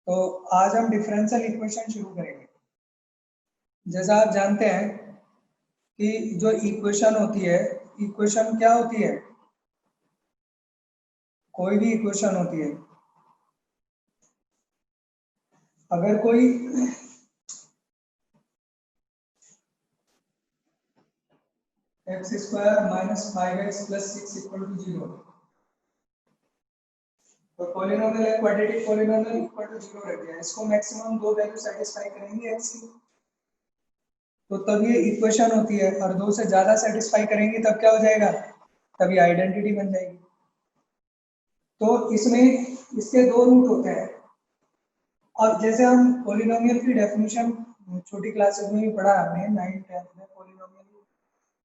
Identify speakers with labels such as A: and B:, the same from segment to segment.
A: तो आज हम डिफरेंशियल इक्वेशन शुरू करेंगे। जैसा आप जानते हैं कि जो इक्वेशन होती है, इक्वेशन क्या होती है? कोई भी इक्वेशन होती है, अगर कोई X square minus 5x plus 6 equal to 0, तो पॉलिनोमियल है, क्वाड्रेटिक पॉलिनोमियल इक्वल टू 0 रख दिया। इसको मैक्सिमम दो वैल्यू सेटिस्फाई करेंगे x की, तो तब ये इक्वेशन होती है। और दो से ज्यादा सेटिस्फाई करेंगे तब क्या हो जाएगा? तभी आइडेंटिटी बन जाएगी। तो इसमें इसके दो रूट होते हैं। और जैसे हम पॉलिनोमियल की डेफिनेशन छोटी क्लासेस में भी पढ़ा हमने 9th 10th में पॉलिनोमियल,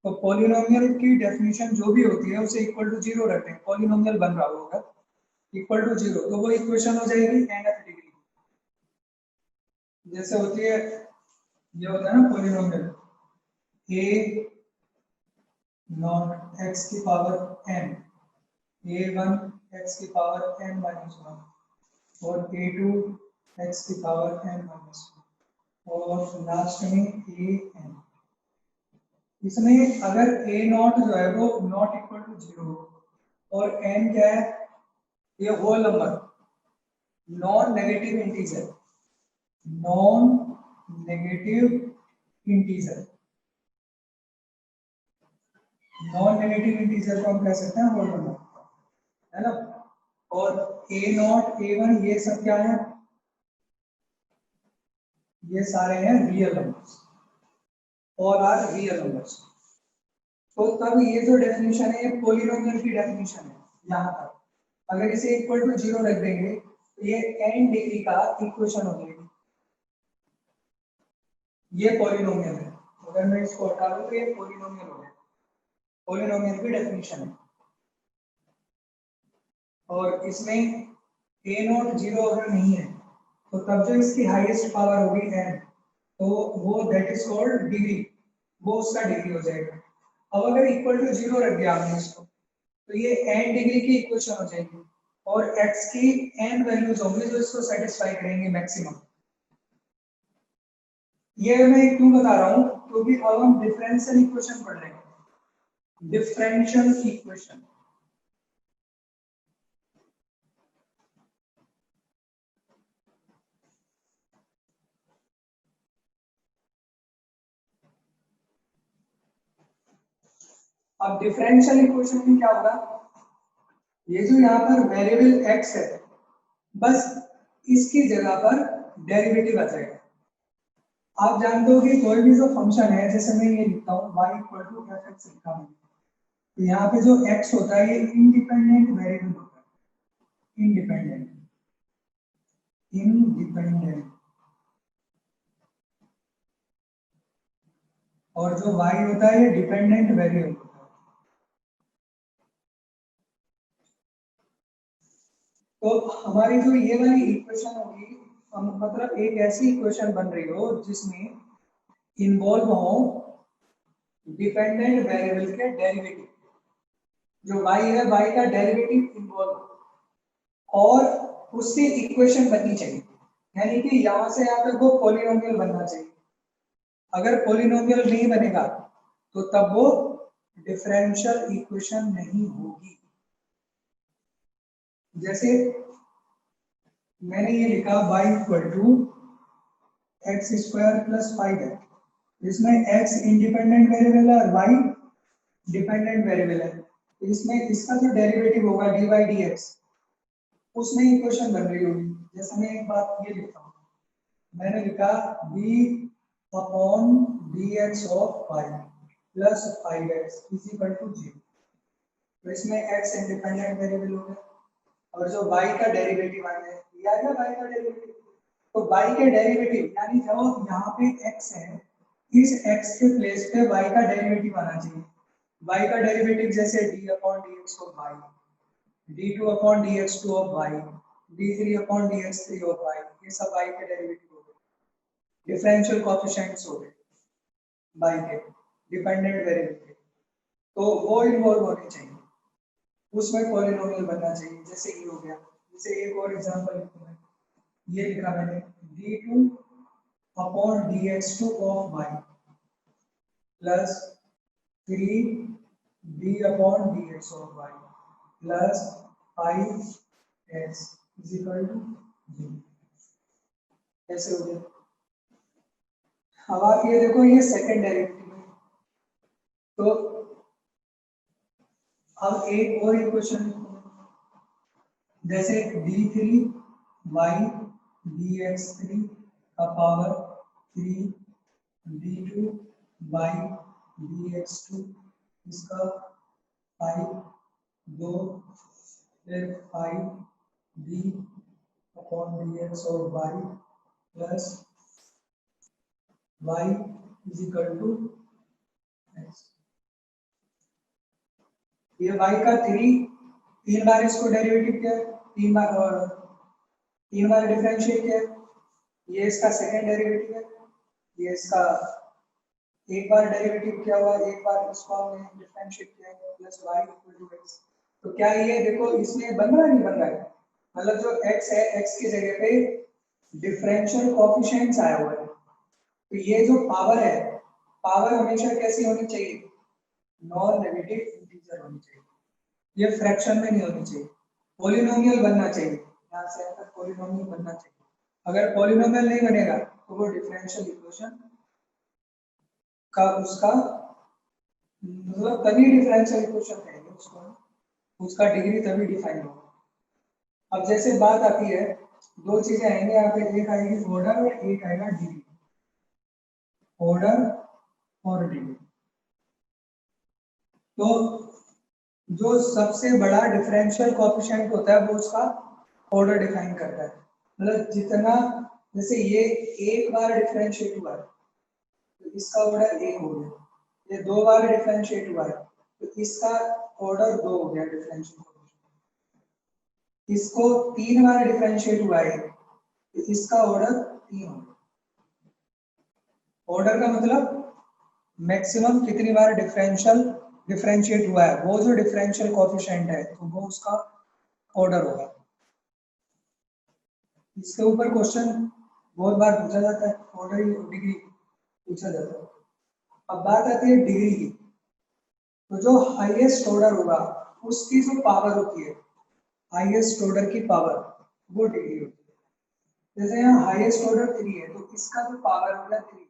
A: तो पॉलिनोमियल की डेफिनेशन जो भी होती है उसे इक्वल टू 0 रखते हैं। पॉलिनोमियल बन रहा होगा इक्वल टू 0, तो वो इक्वेशन हो जाएगी nth डिग्री। जैसे होती है, ये होता है ना पॉलिनोमियल a नॉट x की पावर n, a1 x की पावर n माइनस 1 और a2 x की पावर n माइनस 1 और लास्ट में an। इसमें अगर a नॉट जो है वो नॉट इक्वल टू 0 और n क्या है? ये whole number, non negative integer, non negative integer, non negative integer को हम कह सकते हैं होल नंबर, है ना। और a नॉट a1 ये सब क्या है? ये सारे हैं रियल नंबर्स और आर रियल नंबर्स। तो तब ये जो डेफिनेशन है ये पॉलिनोमियल की डेफिनेशन है। यहाँ तक अगर इसे इक्वल टू 0 रख देंगे तो ये n डिग्री का इक्वेशन हो जाएगी। ये पॉलिनोमियल है, अगर मैं इसको हटा दूं तो ये पॉलिनोमियल हो गया। पॉलिनोमियल की डेफिनेशन है। और इसमें a नॉट 0 अगर नहीं है तो तब जो इसकी हाईएस्ट पावर होगी n, तो वो दैट इज कॉल्ड डिग्री, वो उसका डिग्री हो जाएगा। अब अगर इक्वल टू 0 रख दिया आपने इसको तो ये n डिग्री की इक्वेशन हो जाएगी और x की n वैल्यूज होंगी जो इसको सेटिस्फाई करेंगे मैक्सिमम। ये मैं क्यों बता रहा हूं? क्योंकि अब हम डिफरेंशियल इक्वेशन पढ़ रहे हैं। डिफरेंशियल इक्वेशन, अब डिफरेंशियल इक्वेशन में क्या होगा? ये जो यहाँ पर वेरिएबल x है, बस इसकी जगह पर डेरिवेटिव आ जाएगा। आप जानते हो कि कोई भी जो फंक्शन है, जैसे मैं ये लिखता हूँ y इक्वल टू fx लिखा हूँ, तो यहाँ पे जो x होता है ये इंडिपेंडेंट वेरिएबल होता है। Independent, independent. और जो y होता है ये डिपेंडेंट वेरिएबल होता है। तो हमारी जो ये वाली इक्वेशन होगी, मतलब एक ऐसी इक्वेशन बन रही हो जिसमें इन्वॉल्व हो डिपेंडेंट वेरिएबल के डेरिवेटिव। जो y है, y का डेरिवेटिव इन्वॉल्व और उससे इक्वेशन बननी चाहिए। यानी कि यहां से यहाँ तक वो पॉलिनोमियल बनना चाहिए। अगर पॉलिनोमियल नहीं बनेगा तो तब वो डिफरेंशियल इक्वेशन नहीं होगी। जैसे मैंने ये लिखा y equal to X square plus 5 है, इसमें x इंडिपेंडेंट वेरिएबल है और y डिपेंडेंट वेरिएबल है, तो इसमें इसका जो डेरिवेटिव होगा dy dx, उसमें इक्वेशन बन रही होगी। जैसे मैं एक बात ये लिखता हूँ, मैंने लिखा b upon dx of y plus 5x is equal to 0, तो इसमें x इंडिपेंडेंट वेरिएबल हो गया और जो y का डेरिवेटिव आ गया, दिया है ना y का डेरिवेटिव। तो y के डेरिवेटिव यानी जब यहाँ पे x है, इस x के प्लेस पे y का डेरिवेटिव आना चाहिए। y का डेरिवेटिव जैसे d upon dx of y, d2 upon dx2 of y, d3 upon dx3 of y, ये सब y के डेरिवेटिव हो गए, डिफरेंशियल कोएफिशिएंट्स हो गए y के डिपेंडेंट वेरिएबल के। तो वो इन्वॉल्व होने चाहिए, उसमें पॉलिनोमियल बनना चाहिए। जैसे ये हो गया। जैसे एक और एग्जांपल लिखूं मैं, ये लिखा मैंने d2 upon dx2 of y plus 3d upon dx of y plus 5x is equal to 0। ऐसे हो गया। अब आप ये देखो, ये सेकंड डेरिवेटिव है। तो अब एक और इक्वेशन जैसे d3 y dx3 का पावर 3 d2 y dx2 इसका 5 2 फिर 5 d अपॉन dx और y plus y is equal to x। ये y का 3 बार इसको डेरिवेटिव किया, 3 बार डिफरेंशिएट किया। ये इसका सेकंड डेरिवेटिव है, ये इसका एक बार डेरिवेटिव किया हुआ, एक बार इसको हमने डिफरेंशिएट किया plus y equal to x। तो क्या ये देखो इसमें बन रहा है, नहीं बन रहा है? मतलब जो x है, x की जगह पे डिफरेंशियल कोएफिशिएंट्स आया हुआ है। तो ये जो पावर है, पावर हमेशा कैसी होनी चाहिए? नॉन नेगेटिव इंटीजर होनी चाहिए। ये फ्रैक्शन में नहीं होनी चाहिए, पॉलिनोमियल बनना चाहिए। यहाँ से यहाँ तक पॉलिनोमियल बनना चाहिए। अगर पॉलिनोमियल नहीं बनेगा तो वो डिफरेंशियल इक्वेशन का उसका मतलब तभी डिफरेंशियल इक्वेशन कहेंगे उसको, उसका डिग्री तभी डिफाइन होगा। अब जैसे बात आती है, दो चीजें आएंगे यहाँ पे, एक आएगी ऑर्डर और एक आएगा डिग्री। ऑर्डर और डिग्री। तो जो सबसे बड़ा डिफरेंशियल कोएफिशिएंट होता है वो उसका ऑर्डर डिफाइन करता है। मतलब जितना, जैसे ये एक बार डिफरेंशिएट हुआ है तो इसका ऑर्डर 1 हो गया, ये 2 बार डिफरेंशिएट हुआ है तो इसका ऑर्डर 2 हो गया डिफरेंशियल कोएफिशिएंट। इसको 3 बार डिफरेंशिएट हुआ है तो इसका ऑर्डर 3 हो गया। ऑर्डर का मतलब मैक्सिमम कितनी बार डिफरेंशिएट हुआ है, वो जो डिफरेंशियल कोएफिशिएंट है तो वो उसका ऑर्डर होगा। इसके ऊपर क्वेश्चन बहुत बार पूछा जाता है, ऑर्डर डिग्री पूछा जाता है। अब बात आती है डिग्री की। तो जो हाईएस्ट ऑर्डर होगा उसकी जो पावर होती है, हाईएस्ट ऑर्डर की पावर, वो डिग्री होती है। जैसे यहाँ हाईएस्ट ऑर्डर 3 है तो इसका जो पावर हो गया 3,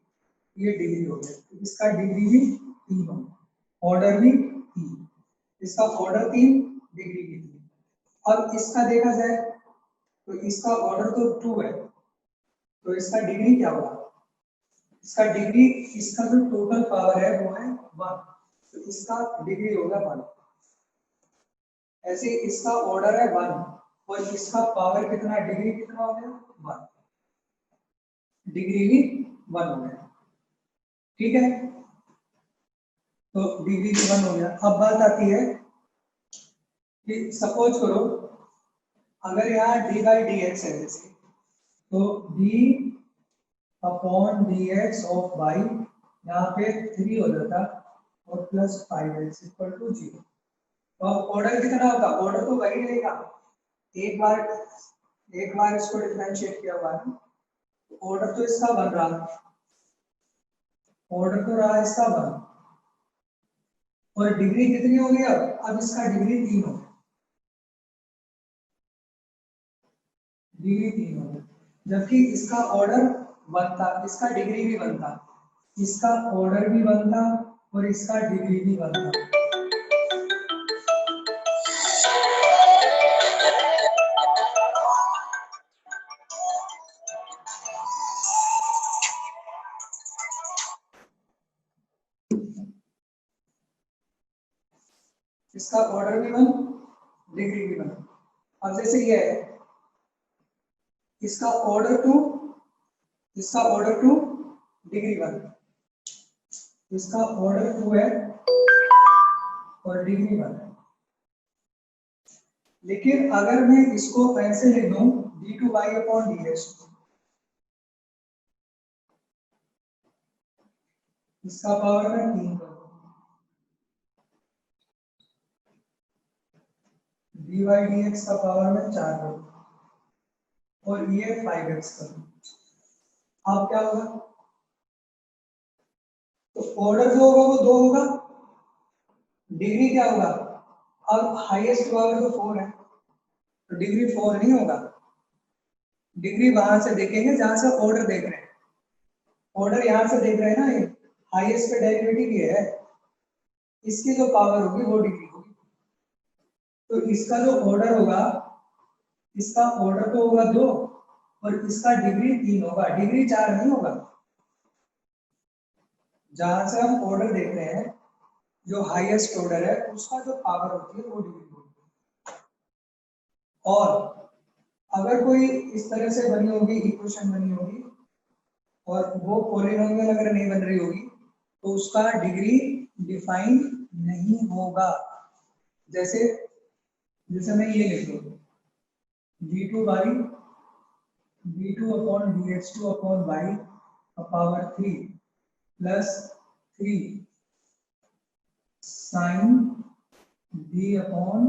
A: ये डिग्री हो गया। तो इसका डिग्री भी 3 होगा, ऑर्डर भी 3, इसका ऑर्डर 3, डिग्री भी 3। अब इसका देखा जाए तो इसका ऑर्डर तो 2 है तो इसका डिग्री क्या होगा? इसका डिग्री, इसका जो टोटल पावर है वो है 1, तो इसका डिग्री होगा 1। ऐसे इसका ऑर्डर है 1 और इसका पावर कितना, डिग्री कितना हो गया 1, डिग्री भी 1 हो गया। ठीक है, तो डिग्री भी 1 हो गया। अब बात आती है कि सपोज करो अगर यहाँ डी बाई डी एक्स है जैसे, तो d upon d x of y यहाँ पे 3 हो जाता और प्लस 5x इक्वल टू 0। तो अब ऑर्डर कितना होगा? ऑर्डर तो वही रहेगा, एक बार इसको डिफरेंशिएट किया हुआ है, तो ऑर्डर तो इसका बन रहा, ऑर्डर तो रहा इसका 1 और डिग्री कितनी हो गई? अब इसका डिग्री 3 हो गया, डिग्री 3 हो गया। जबकि इसका ऑर्डर 1 था, इसका डिग्री भी 1 था, इसका ऑर्डर भी 1 था और इसका डिग्री भी 1 था। इसका ऑर्डर भी 1, डिग्री भी 1। अब जैसे ये है, इसका ऑर्डर 2, इसका ऑर्डर 2, डिग्री 1, इसका ऑर्डर 2 है और डिग्री 1 है। लेकिन अगर मैं इसको ऐसे लिख दूं d2y अपॉन dx, इसका पावर में 3 कर दूं, dy dx का पावर में 4 कर दूं, और ये 5x कर दो। अब क्या होगा, तो ऑर्डर जो होगा वो 2 होगा, डिग्री क्या होगा, अब हाईएस्ट पावर तो 4 है तो डिग्री 4 नहीं होगा, डिग्री वहां से देखेंगे जहां से ऑर्डर देख रहे हैं, ऑर्डर यहां से देख रहे हैं ना, ये हाईएस्ट पे डेरिवेटिव ये है, इसकी जो पावर होगी वो डिग्री होगी, तो इसका जो ऑर्डर होगा, इसका ऑर्डर तो होगा 2 और इसका डिग्री 3 होगा, डिग्री 4 नहीं होगा, जहां से हम ऑर्डर देख रहे हैं जो हाईएस्ट ऑर्डर है उसका जो पावर होती है वो डिग्री होगी। और अगर कोई इस तरह से बनी होगी, इक्वेशन बनी होगी और वो पॉलिनोमियल अगर नहीं बन रही होगी तो उसका डिग्री डिफाइन नहीं होगा। जैसे जैसे मैं ये लिख लूँ d2 by d2 upon dx2 upon y का power 3 plus 3 sine d upon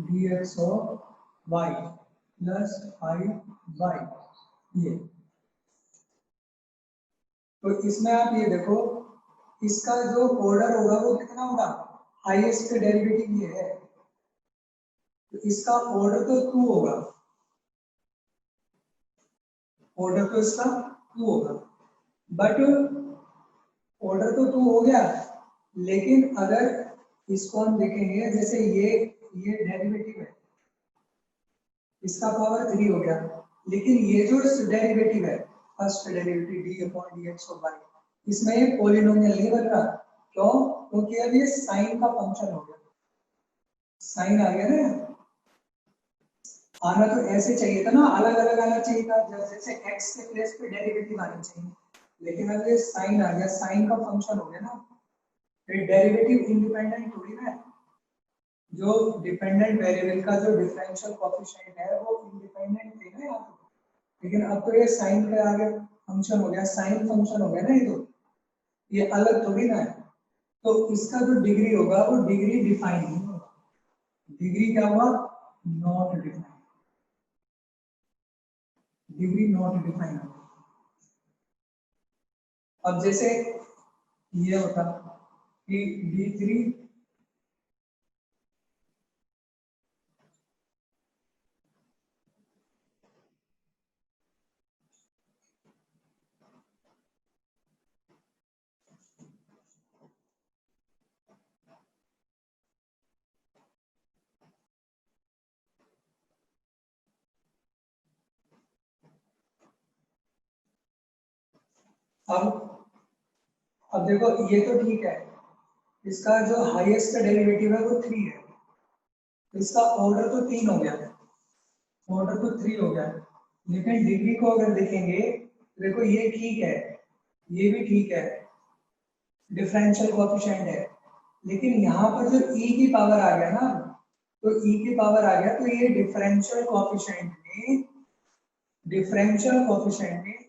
A: dx of y plus 5y, ये तो इसमें आप ये देखो, इसका जो ऑर्डर होगा वो कितना होगा, हाईएस्ट का डेरिवेटिव ये है, तो इसका ऑर्डर तो 2 होगा, ऑर्डर तो इसका 2 होगा, बट ऑर्डर तो 2 हो गया, लेकिन अगर इसको हम देखेंगे जैसे ये डेरिवेटिव है, इसका पावर 3 हो गया, लेकिन ये जो डेरिवेटिव है first derivative D upon dx of y, इसमें ये पॉलिनोमियल नहीं बन रहा, क्यों, क्योंकि अब ये साइन का फंक्शन हो गया, साइन आ गया ना, आना तो ऐसे चाहिए था ना, अलग अलग आना चाहिए था, जैसे x के प्लेस पे डेरिवेटिव आना चाहिए, लेकिन अब ये साइन आ गया, साइन का फंक्शन हो गया ना, फिर डेरिवेटिव इंडिपेंडेंट थोड़ी ना है, जो डिपेंडेंट वेरिएबल का जो डिफरेंशियल कोएफिशिएंट है वो इंडिपेंडेंट है ना यहाँ पे, लेकिन अब तो ये साइन का आगे फंक्शन हो गया, साइन फंक्शन हो गया ना, ये तो ये अलग थोड़ी ना है, तो इसका जो डिग्री होगा वो डिग्री डिफाइन नहीं होगा, डिग्री क्या हुआ, not define, degree not define. अब जैसे ये होता कि d3 अब देखो ये तो ठीक है, इसका जो हाईएस्ट का डेरिवेटिव है वो 3 है, तो इसका ऑर्डर तो 3 हो गया है, ऑर्डर तो 3 हो गया है, लेकिन डिग्री को अगर देखेंगे देखो ये ठीक है, ये भी ठीक है, डिफरेंशियल कोएफिशिएंट है, लेकिन यहाँ पर जो e की पावर आ गया ना, तो e की पावर आ गया तो ये डिफरेंशियल कोएफिशिएंट में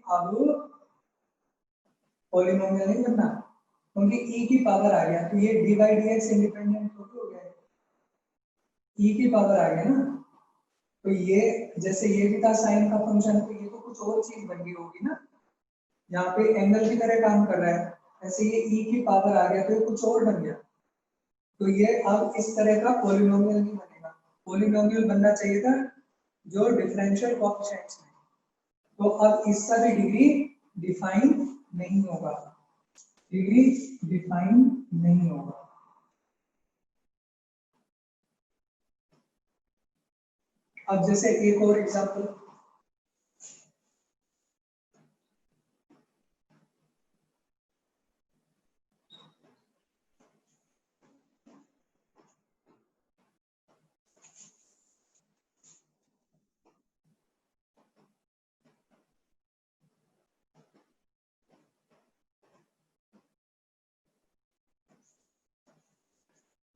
A: अब पॉलिनोमियल नहीं बनना, क्योंकि e की पावर आ गया तो ये dy dx इंडिपेंडेंट थोड़ी हो गया, e की पावर आ गया ना, तो ये जैसे ये भी था साइन का फंक्शन, तो ये तो कुछ और चीज बन गई होगी ना, यहाँ पे एंगल की तरह काम कर रहा है, ऐसे ये e की पावर आ गया तो ये कुछ और बन गया, तो ये अब इस तरह का पॉलिनोमियल नहीं बनेगा, पॉलिनोमियल बनना चाहिए था जो डिफरेंशियल कोएफिशिएंट्स में, तो अब इसका भी डिग्री डिफाइन नहीं होगा, डिग्री डिफाइन नहीं होगा। अब जैसे एक और एग्जांपल,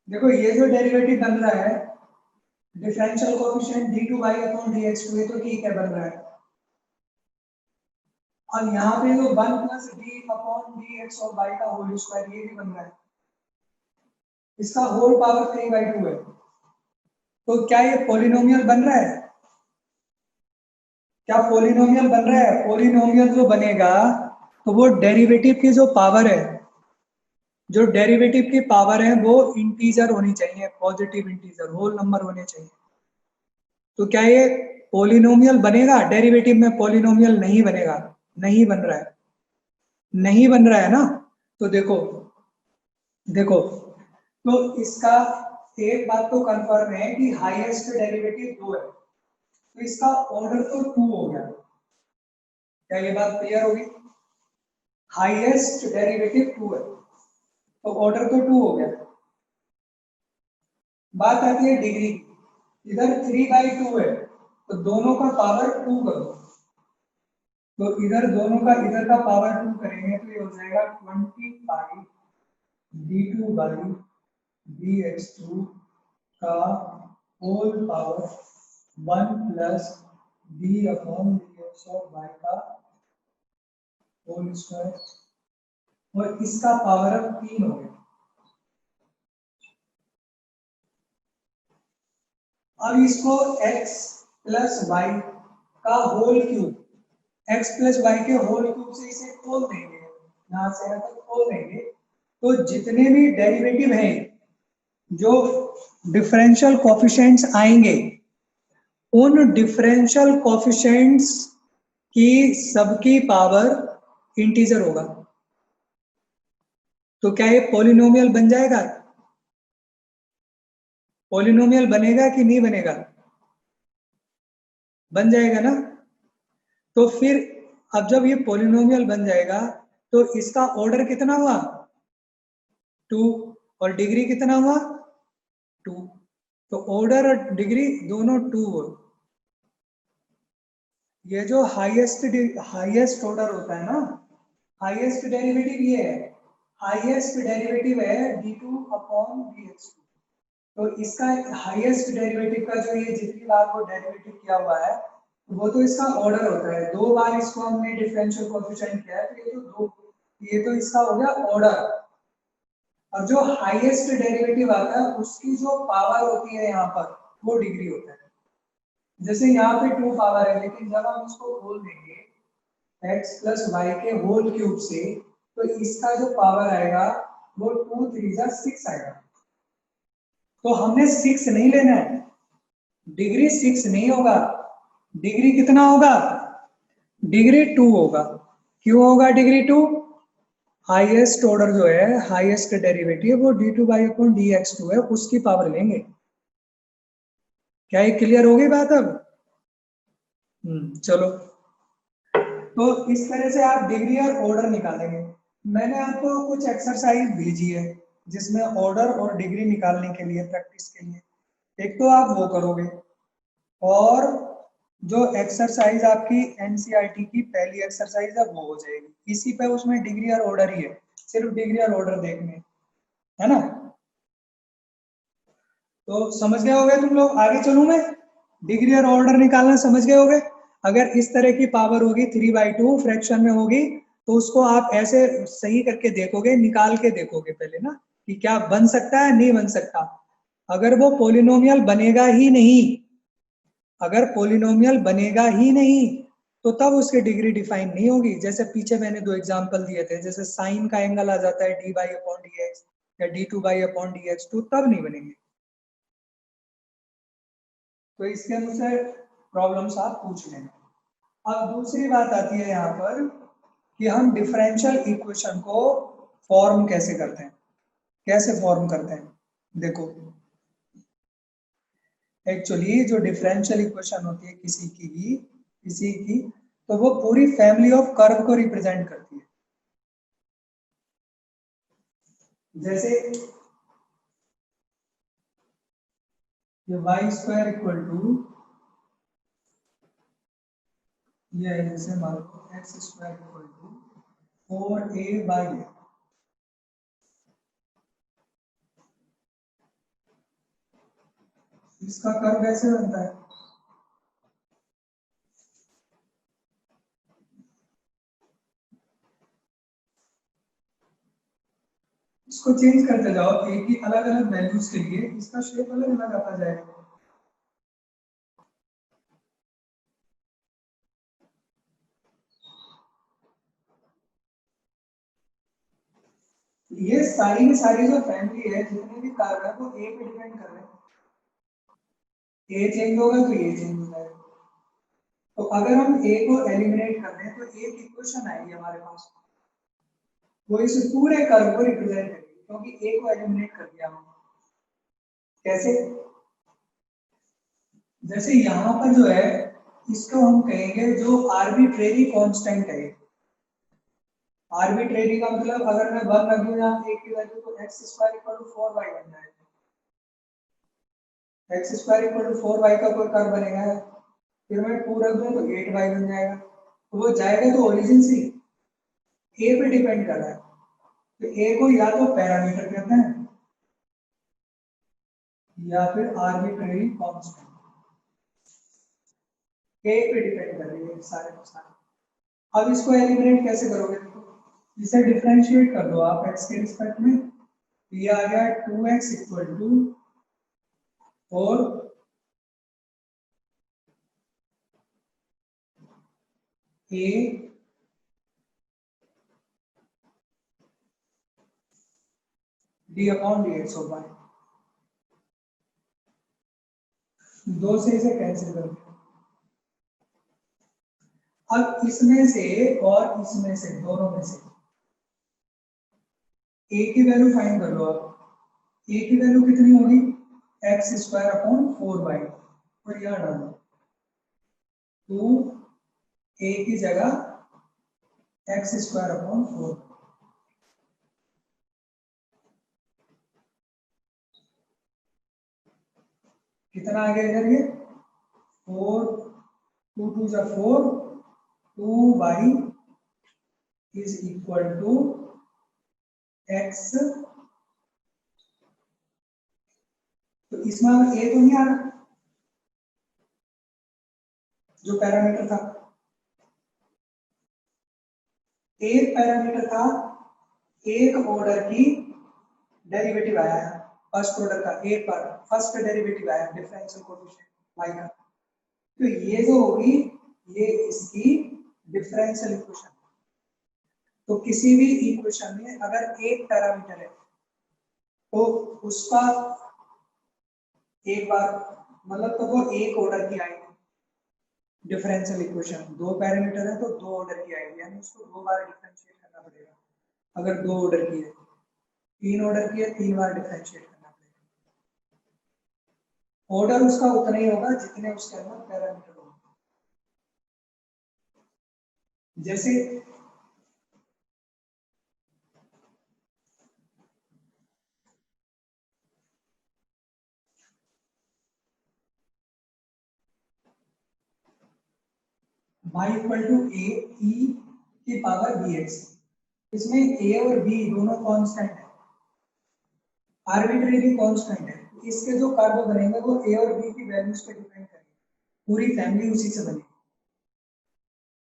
A: देखो ये जो डेरिवेटिव बन रहा है differential coefficient d2y upon dx2, ये तो ठीक है बन रहा है, और यहाँ पे जो 1 प्लस d अपॉन dx और y का होल स्क्वायर ये भी बन रहा है, इसका होल पावर 3/2 है, तो क्या ये पॉलिनोमियल बन रहा है, क्या पोलिनोमियल बन रहा है? पोलिनोमियल जो बनेगा तो वो डेरिवेटिव की जो पावर है, जो डेरिवेटिव की पावर है वो इंटीजर होनी चाहिए, पॉजिटिव इंटीजर, होल नंबर होने चाहिए। तो क्या ये पोलिनोमियल बनेगा? डेरिवेटिव में पोलिनोमियल नहीं बनेगा, नहीं बन रहा है, नहीं बन रहा है ना। तो देखो, देखो, तो इसका एक बात तो कंफर्म है कि हाईएस्ट डेरिवेटिव 2 है, तो इसका ऑर्डर तो 2 हो गया। क्या ये बात क्लियर होगी? हाईएस्ट डेरिवेटिव 2 है तो ऑर्डर तो 2 हो गया। बात आती है डिग्री की। इधर 3/2 है तो दोनों का पावर 2 करो, तो इधर दोनों का, इधर का पावर 2 करेंगे तो ये हो जाएगा 20 d2/dx2 का whole power 1 plus d/dx of y का होल स्क्वायर, और इसका पावर अब 3 हो गया। अब इसको x प्लस वाई का whole cube, x plus y के होल क्यूब से इसे खोल देंगे, यहां से यहां तक खोल देंगे, तो जितने भी डेरिवेटिव हैं, जो डिफरेंशियल कोफिशिएंट्स आएंगे, उन डिफरेंशियल कोफिशिएंट्स की सबकी पावर इंटीजर होगा। तो क्या ये पॉलिनोमियल बन जाएगा? पॉलिनोमियल बनेगा कि नहीं बनेगा? बन जाएगा ना। तो फिर अब जब ये पॉलिनोमियल बन जाएगा तो इसका ऑर्डर कितना हुआ? 2, और डिग्री कितना हुआ? 2। तो ऑर्डर और डिग्री दोनों 2 हो। ये जो हाईएस्ट ऑर्डर होता है ना, हाईएस्ट डेरिवेटिव ये है, हाईएस्ट डेरिवेटिव है d2/dx2। तो इसका हाईएस्ट डेरिवेटिव का जो ये जितनी बार वो डेरिवेटिव किया हुआ है वो तो इसका ऑर्डर होता है। 2 बार इसको हमने डिफरेंशियल कोएफिशिएंट किया है तो ये तो इसका हो गया ऑर्डर। और जो हाईएस्ट डेरिवेटिव आता है उसकी जो पावर होती है यहाँ पर, वो डिग्री होता है। जैसे यहाँ पे 2 पावर है, लेकिन जब हम इसको खोल देंगे x प्लस वाई के होल क्यूब से, तो इसका जो पावर आएगा वो 2 3 जा 6 आएगा। तो हमने 6 नहीं लेना है, डिग्री 6 नहीं होगा, डिग्री कितना होगा? डिग्री 2 होगा। क्यों होगा डिग्री 2? हाईएस्ट ऑर्डर जो है, हाईएस्ट डेरिवेटिव वो d2/dx2 है, उसकी पावर लेंगे। क्या ये क्लियर होगी बात अब? चलो, तो इस तरह से आप डिग्री और ऑर्डर निकालेंगे। मैंने आपको कुछ एक्सरसाइज भेजी है जिसमें ऑर्डर और डिग्री निकालने के लिए, प्रैक्टिस के लिए, एक तो आप वो करोगे, और जो एक्सरसाइज आपकी एनसीईआरटी की पहली एक्सरसाइज है वो हो जाएगी। इसी पे उसमें डिग्री और ऑर्डर ही है, सिर्फ डिग्री और ऑर्डर देखने, है ना। तो समझ गए होगे तुम लोग, आगे चलूं मैं? डिग्री और ऑर्डर निकालना समझ गए होगे। अगर इस तरह की पावर होगी 3/2 फ्रैक्शन में होगी, तो उसको आप ऐसे सही करके देखोगे, निकाल के देखोगे पहले ना, कि क्या बन सकता है, नहीं बन सकता। अगर वो पोलिनोमियल बनेगा ही नहीं, अगर पोलिनोमियल बनेगा ही नहीं, तो तब उसकी डिग्री डिफाइन नहीं होगी। जैसे पीछे मैंने 2 एग्जांपल दिए थे, जैसे साइन का एंगल आ जाता है d/dx या d2/dx, तो तब नहीं बनेंगे। तो इसके अनुसार प्रॉब्लम्स आप पूछ लेना। अब दूसरी बात आती है यहाँ पर कि हम डिफरेंशियल इक्वेशन को फॉर्म कैसे करते हैं, कैसे फॉर्म करते हैं। देखो, एक्चुअली जो डिफरेंशियल इक्वेशन होती है किसी की, तो वो पूरी फैमिली ऑफ कर्व को रिप्रेजेंट करती है। जैसे y² इक्वल टू, ये है, जैसे मान लो x² इक्वल टू 4a/a, इसका कर्व कैसे बनता है? इसको चेंज करते जाओ, एक ही अलग अलग वैल्यूज के लिए इसका शेप अलग अलग आता जाएगा। ये सारी की सारी जो फैमिली है, जितने भी कार्ब है वो ए पे डिपेंड कर रहे हैं। ए चेंज होगा तो ये चेंज हो जाएगा। तो अगर हम ए को एलिमिनेट कर दें तो एक इक्वेशन आएगी हमारे पास, वो इस पूरे कर्व को रिप्रेजेंट करेगी, क्योंकि ए को एलिमिनेट कर दिया हमने। कैसे? जैसे यहाँ पर जो है, इसको हम कहेंगे जो आर्बिट्रेरी कांस्टेंट है। आर्बिट्रेरी का मतलब अगर मैं 1 रख दूं यहाँ ए की वैल्यू तो x square equal to 4y बन जाएगा। x square equal to 4y का कोई कर्व बनेगा, फिर मैं 2 रख दूं तो 8y बन जाएगा। तो वो जाएगा तो ओरिजिन से ए पे डिपेंड कर रहा है। तो ए को या तो पैरामीटर कहते हैं या फिर आर्बिट्रेरी कांस्टेंट। ए पे डिपेंड कर रही है सारे के सारे। अब इसको एलिमिनेट कैसे करोगे? इसे डिफरेंशिएट कर दो आप x के रिस्पेक्ट में। ये आ गया 2x equal to 4 a d upon dx होगा। दो से इसे कैंसिल कर दो। अब इसमें से और इसमें से, दोनों में से a की वैल्यू फाइंड कर लो आप। a की वैल्यू कितनी होगी? एक्स स्क्वायर अपॉन 4y, और यहां डालो 2 a की जगह एक्स स्क्वायर अपॉन 4। कितना आ गया इधर? ये 4, 2 2 जा 4, 2y is equal to x। तो इसमें अब a तो नहीं आ रहा जो पैरामीटर था। एक पैरामीटर था, एक ऑर्डर की डेरिवेटिव आया है, फर्स्ट ऑर्डर का एक बार फर्स्ट डेरिवेटिव आया डिफरेंशियल कोएफिशिएंट y का। तो ये जो होगी ये इसकी डिफरेंशियल इक्वेशन। तो किसी भी इक्वेशन में अगर एक पैरामीटर है तो उसका एक बार मतलब तो वो एक ऑर्डर की आएगी डिफरेंशियल इक्वेशन। दो पैरामीटर है तो दो ऑर्डर की आएगी, यानी उसको दो बार डिफरेंशिएट करना पड़ेगा। अगर दो ऑर्डर की है, तीन ऑर्डर की है, तीन बार डिफरेंशिएट करना पड़ेगा। ऑर्डर उसका उतना ही होगा जितने उसके अंदर पैरामीटर होंगे। जैसे y इक्वल टू ए ई की पावर बी एक्स, इसमें a और b दोनों कांस्टेंट है, आर्बिट्रेरी कांस्टेंट है। इसके जो कर्व बनेंगे वो a और b की वैल्यूज पे डिपेंड करेंगे, पूरी फैमिली उसी से बनेगी।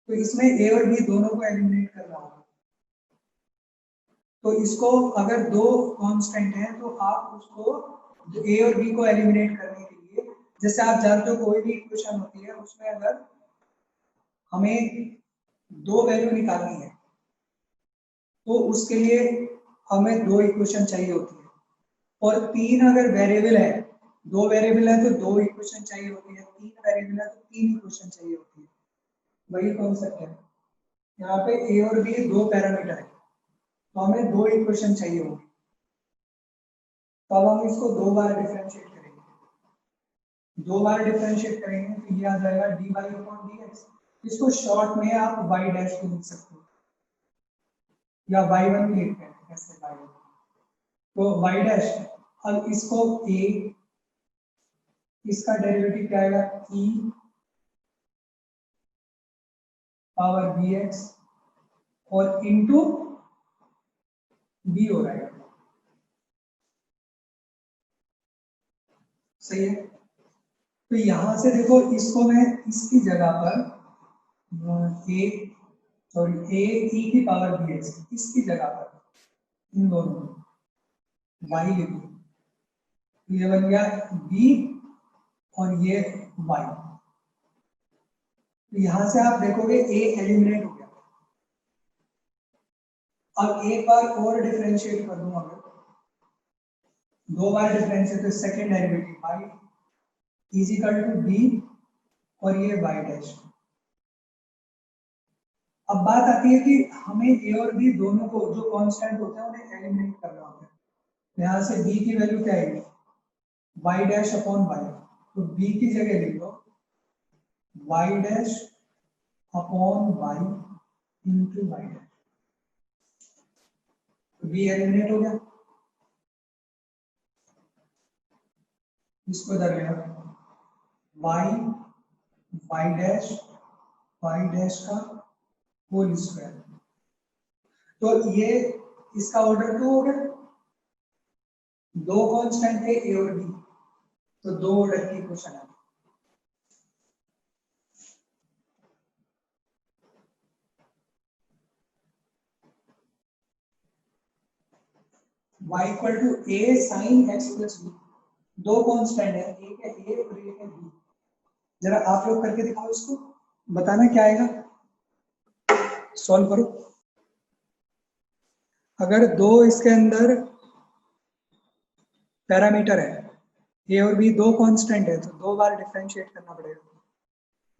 A: तो इसमें a और b दोनों को एलिमिनेट करना होगा। तो इसको अगर दो कांस्टेंट है तो आप उसको a और b को एलिमिनेट करने के लिए, जैसे आप जानते हो कोई भी इक्वेशन होती है उसमें अगर हमें दो वैल्यू निकालनी है तो उसके लिए हमें दो इक्वेशन चाहिए होती है। और तीन अगर वेरिएबल है, दो वेरिएबल है तो दो इक्वेशन चाहिए होती है, तीन वेरिएबल है तो तीन इक्वेशन चाहिए होती है। वही कॉन्सेप्ट है। यहाँ पे ए और बी दो पैरामीटर है तो हमें दो इक्वेशन चाहिए होगी। तो अब हम इसको दो बार डिफरेंशिएट करेंगे। दो बार डिफरेंशिएट करेंगे तो ये आ जाएगा d y upon d x. इसको शॉर्ट में आप वाई डैश भी लिख सकते हो या वाई वन भी लिखते हैं, ऐसे वाई। तो वाई डैश, अब इसको ए, इसका डेरिवेटिव क्या आएगा ई पावर बी एक्स और इनटू बी हो रहा है। सही है। तो यहां से देखो, इसको मैं इसकी जगह पर ए सॉरी ए ई की पावर बी एक्स, इसकी जगह पर इन दोनों वाई लिखो, ये बन गया बी और ये वाई। तो यहां से आप देखोगे ए एलिमिनेट हो गया, अब एक बार और डिफरेंशिएट कर दूं, अगर दो बार डिफरेंशिएट तो second derivative y is equal to b और ये y डैश। अब बात आती है कि हमें a और b दोनों को जो कांस्टेंट होते हैं उन्हें एलिमिनेट करना होता है। यहाँ से b की वैल्यू क्या है, y डैश अपॉन y, तो b की जगह लिख लो y dash upon y into y dash, तो b एलिमिनेट हो गया। इसको इधर ले y डैश का होल स्क्वायर, तो ये इसका ऑर्डर 2 हो गया। दो कांस्टेंट थे a और b, तो दो ऑर्डर की इक्वेशन है। y equal to a sine x plus b, दो कांस्टेंट है, एक है a और एक है b। जरा आप लोग करके दिखाओ, इसको बताना क्या आएगा, सॉल्व करो। अगर दो इसके अंदर पैरामीटर है a और b, दो कांस्टेंट है, तो दो बार डिफरेंशिएट करना पड़ेगा,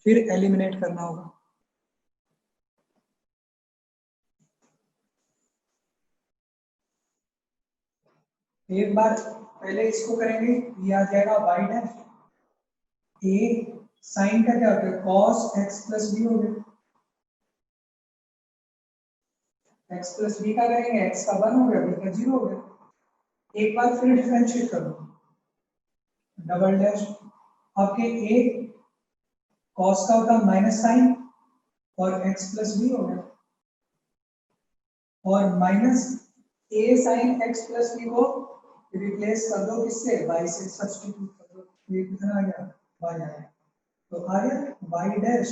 A: फिर एलिमिनेट करना होगा। एक बार पहले इसको करेंगे, ये आ जाएगा y डैश, a साइन का क्या होता है cos x प्लस b हो गया, x प्लस b का करेंगे, x का 1 हो गया, b का 0 हो गया। एक बार फिर डिफरेंशिएट कर दो, डबल डैश, आपके a cos का होता माइनस साइन और x प्लस b हो गया, और minus a sine x plus b को रिप्लेस कर दो किससे, y से सब्स्टिट्यूट कर दो, ये कितना आ गया, y आ गया, तो आ गया y dash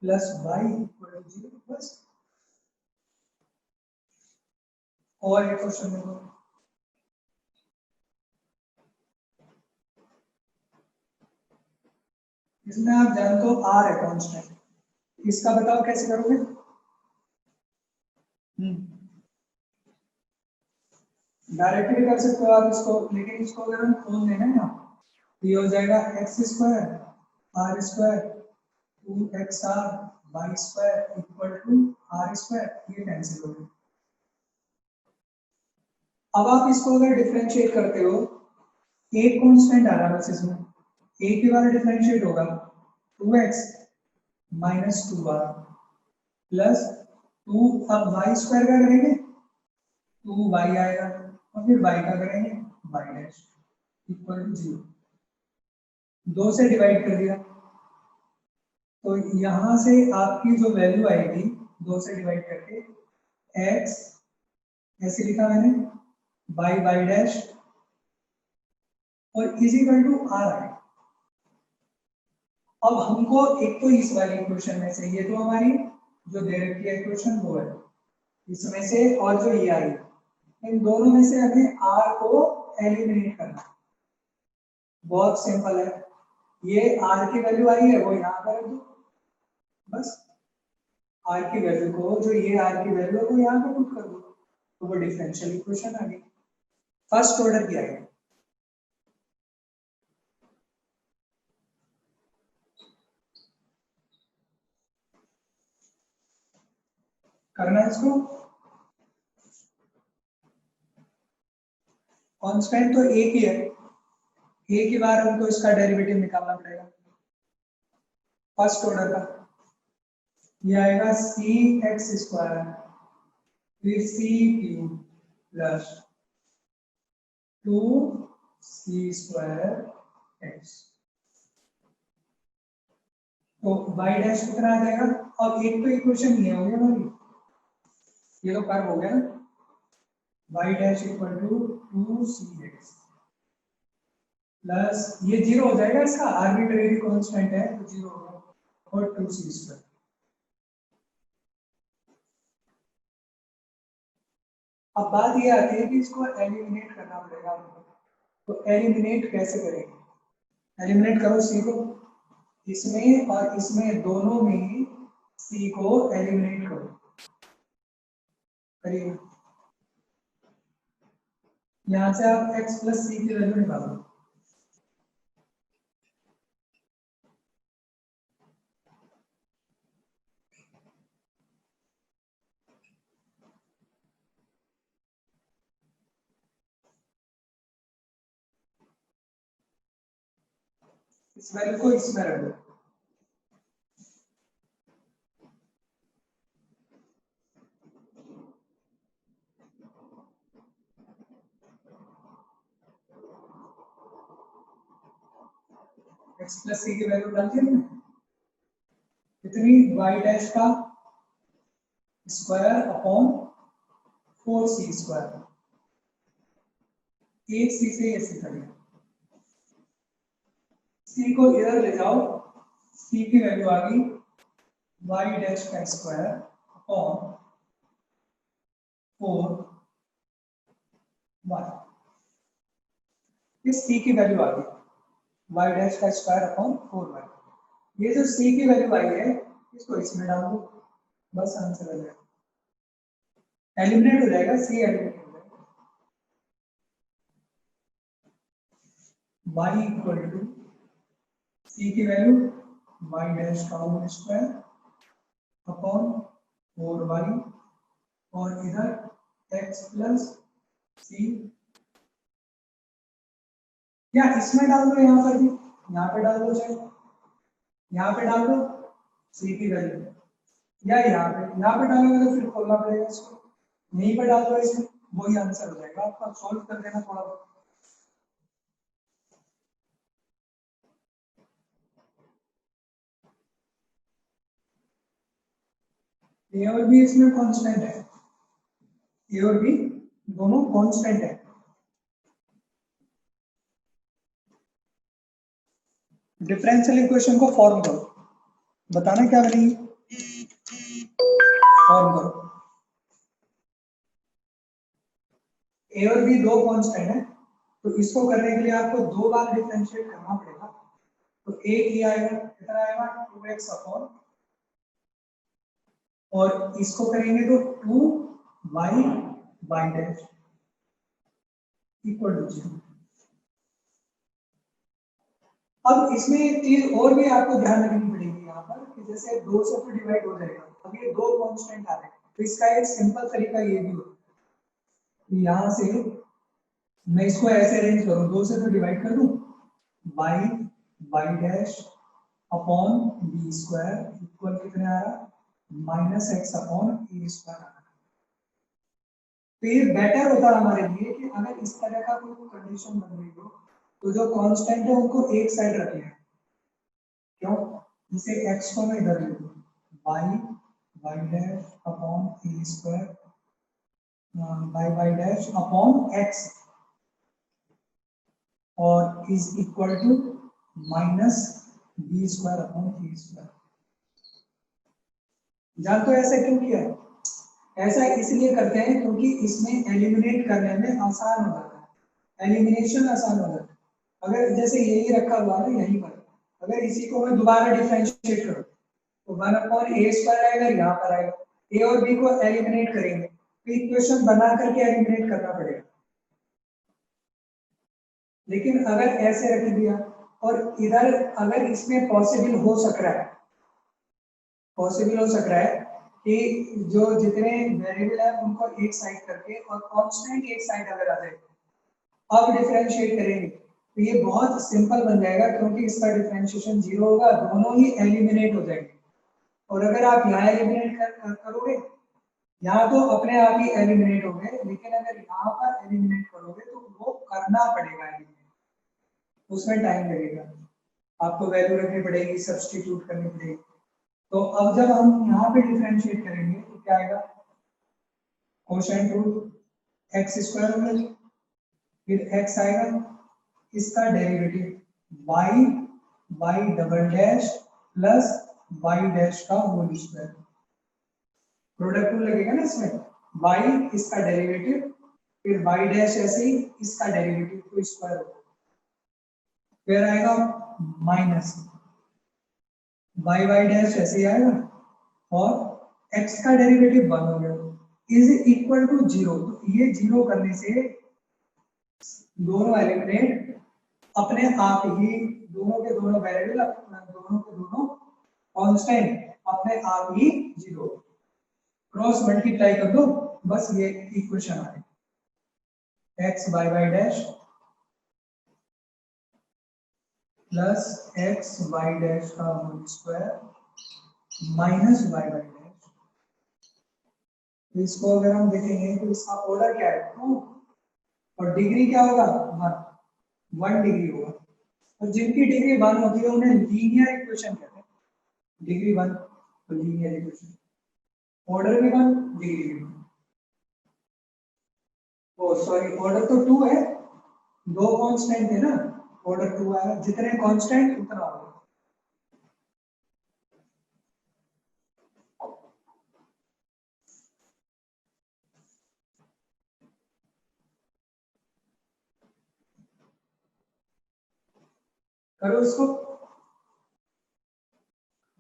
A: plus y equal to 0 बस। और एक क्वेश्चन देखो, इसमें आप जानते हो r है कांस्टेंट, इसका बताओ कैसे करोगे। डायरेक्ट भी कर सकते हो आप इसको, लेकिन इसको अगर हम खोल देना ना, तो ये हो जाएगा x square r square 2xr y square equal to r square, ये कैंसिल हो गया। अब आप इसको अगर डिफरेंशिएट करते हो, एक कांस्टेंट आ रहा है बस इसमें, एक के बारे डिफरेंशिएट होगा 2x माइनस 2r प्लस 2, अब वाई स्क्वायर का करेंगे 2y आएगा, और फिर y का करेंगे y डैश इक्वल टू 0, 2 से डिवाइड कर दिया, तो यहां से आपकी जो वैल्यू आएगी 2 से डिवाइड करके x ऐसे लिखा मैंने y डैश और इज इक्वल टू r आएगा। अब हमको एक तो इस वाली इक्वेशन में से, ये तो हमारी जो दे रखी है इक्वेशन वो है, इसमें से और जो ये आई, इन दोनों में से हमें r को एलिमिनेट करना है। बहुत सिंपल है, ये r की वैल्यू आई है वो यहाँ पर रख दो, बस r की वैल्यू को, जो ये r की वैल्यू है वो यहाँ पे पुट कर दो, तो वो डिफरेंशियल इक्वेशन आ गई, फर्स्ट ऑर्डर की आएगी। करना है इसको, कांस्टेंट तो एक ही है, एक ही बार हमको इसका डेरिवेटिव निकालना पड़ेगा फर्स्ट ऑर्डर का। ये आएगा सी एक्स स्क्वायर फिर C cube plus 2c square X, तो y डैश कितना आ जाएगा। अब एक तो इक्वेशन ये हो गया हमारी, ये तो कर्व हो गया ना, y dash equal to 2cx plus ये 0 हो जाएगा, इसका आर्बिट्रेरी कांस्टेंट है तो 0 होगा, और 2c स्क्वायर। अब बात ये आती है कि इसको एलिमिनेट करना पड़ेगा हमको, तो एलिमिनेट कैसे करेंगे, एलिमिनेट करो c को, इसमें और इसमें दोनों में c को एलिमिनेट करो, करिए। यहाँ से आप x प्लस सी की वैल्यू निकालो। इस वैल्यू को इसमें रख दो। x प्लस सी की वैल्यू डाल दी हमने, कितनी, y डैश का स्क्वायर अपॉन 4c स्क्वायर, एक सी से ये सी करेंगे, सी को इधर ले जाओ, सी की वैल्यू आ गई y डैश का स्क्वायर अपॉन 4y, इस सी की वैल्यू आ गई y डैश का स्क्वायर अपॉन 4y। ये जो सी की वैल्यू आई है इसको इसमें डाल दो, बस आंसर आ जाएगा, एलिमिनेट हो जाएगा, सी एलिमिनेट हो जाएगा। y इक्वल टू सी की वैल्यू y डैश का होल स्क्वायर अपॉन 4y और इधर x प्लस सी, या इसमें डाल दो, यहाँ पर भी, यहाँ पे डाल दो, चाहे यहाँ पे डाल दो सी की वैल्यू, या यहाँ पे डालोगे तो फिर खोलना पड़ेगा इसको, यहीं पे डाल दो इसमें, वही आंसर हो जाएगा आपका, सॉल्व कर देना थोड़ा बहुत। ए और बी इसमें कांस्टेंट है, ए और बी दोनों कांस्टेंट है। डिफरेंशियल इक्वेशन को फॉर्म करो, बताना क्या बनेगी, फॉर्म करो। ए और बी दो कांस्टेंट है, तो इसको करने के लिए आपको दो बार डिफरेंशिएट करना पड़ेगा। तो ए की आएगा, कितना आएगा 2x अपॉन, और इसको करेंगे तो 2y y dash equal to 0। अब इसमें एक चीज और भी आपको ध्यान रखनी पड़ेगी यहाँ पर, कि जैसे 2 से तो डिवाइड हो जाएगा, अब ये दो कांस्टेंट आ रहे हैं, तो इसका एक सिंपल तरीका ये भी होता है, यहाँ से मैं इसको ऐसे अरेंज करूँ, 2 से तो डिवाइड कर दूं, y dash upon b square equal कितने आ रहा, माइनस एक्स अपॉन ए स्क्वायर आ रहा। तो ये बेटर होता है हमारे लिए कि अगर इस तरह का कोई कंडीशन बन रही हो तो जो कांस्टेंट है उनको एक साइड रख लें। क्यों, जैसे x को मैं इधर ले लूं, y डैश अपॉन ए square y dash upon x और is equal to minus B square upon A square. जान तो ऐसा क्यों किया, ऐसा इसलिए करते हैं क्योंकि इसमें एलिमिनेट करने में आसान हो जाता है, एलिमिनेशन आसान हो जाता है। अगर जैसे यही रखा हुआ है यहीं पर, अगर इसी को मैं दोबारा डिफरेंशिएट करूं तो 1 अपॉन ए स्क्वायर आएगा, यहाँ पर आएगा, ए और बी को एलिमिनेट करेंगे तो इक्वेशन बना करके एलिमिनेट करना पड़ेगा। लेकिन अगर ऐसे रख दिया और इधर अगर इसमें पॉसिबल हो सक रहा है, पॉसिबल हो सक रहा है कि जो जितने वेरिएबल है उनको एक साइड करके और कांस्टेंट एक साइड अगर आ जाए, अब डिफरेंशिएट करेंगे तो ये बहुत सिंपल बन जाएगा, क्योंकि इसका डिफरेंशिएशन 0 होगा, दोनों ही एलिमिनेट हो जाएंगे। और अगर आप यहाँ एलिमिनेट करोगे, यहाँ तो अपने आप ही एलिमिनेट हो गए, लेकिन अगर यहाँ पर एलिमिनेट करोगे तो वो करना पड़ेगा एलिमिनेट, उसमें टाइम लगेगा, आपको वैल्यू रखनी पड़ेगी, सब्स्टिट्यूट करनी पड़ेगी। तो अब जब हम यहाँ पे डिफरेंशिएट करेंगे तो क्या आएगा, कोसेंट रूट एक्स स्क्वायर होगा, फिर x आएगा, इसका derivative y double dash plus y dash का होल स्क्वायर, प्रोडक्ट रूल लगेगा ना इसमें, y इसका डेरिवेटिव, फिर y डैश ऐसे ही इसका डेरिवेटिव तो स्क्वायर होगा, फिर आएगा माइनस y डैश ऐसे ही आएगा और x का डेरिवेटिव 1 हो गया, इज इक्वल टू 0। तो ये 0 करने से दोनों एलिमिनेट अपने आप ही, दोनों के दोनों वेरिएबल, दोनों के दोनों कांस्टेंट अपने आप ही जीरो, क्रॉस मल्टीप्लाई कर दो, बस ये इक्वेशन आ गई। X Y Y dash plus X Y dash का whole square minus Y Y dash. तो इसको अगर हम देखेंगे तो इसका ऑर्डर क्या है, 2, और डिग्री क्या होगा, 1 डिग्री होगा। और जिनकी डिग्री 1 होती है उन्हें लीनियर इक्वेशन कहते हैं। डिग्री 1 तो लीनियर इक्वेशन, ऑर्डर भी 1, डिग्री भी 1। ओ सॉरी, ऑर्डर तो 2 है, दो कांस्टेंट है ना, ऑर्डर 2 आया, जितने कांस्टेंट उतना ऑर्डर। करो इसको,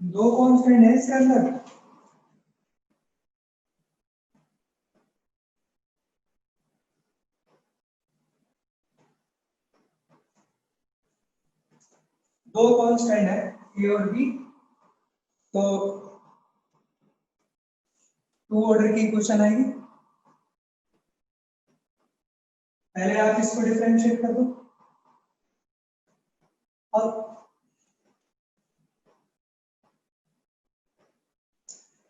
A: दो कांस्टेंट है इसके अंदर, दो कांस्टेंट है ए और बी, तो 2 ऑर्डर की इक्वेशन आएगी। पहले आप इसको डिफरेंशिएट कर दो। अब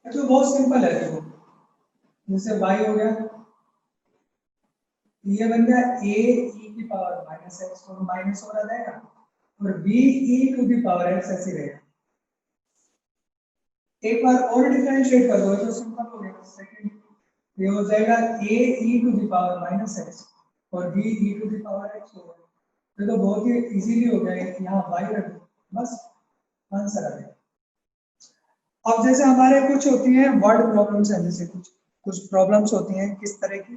A: तो बहुत सिंपल है, देखो जैसे y हो गया, ये बन गया a e की पावर माइनस एक्स, और माइनस हो जाएगा, और b e to the power x ऐसे रहेगा। एक बार और डिफरेंशिएट कर दो तो सिंपल हो गया। सेकंड ये हो जाएगा a e to the power minus x और b e to the power x हो गया। ये तो बहुत ही इजीली हो गया, यहाँ y रख दो, बस आंसर आ गया। अब जैसे हमारे कुछ होती हैं वर्ड प्रॉब्लम्स हैं, जैसे कुछ कुछ प्रॉब्लम्स होती हैं किस तरह की,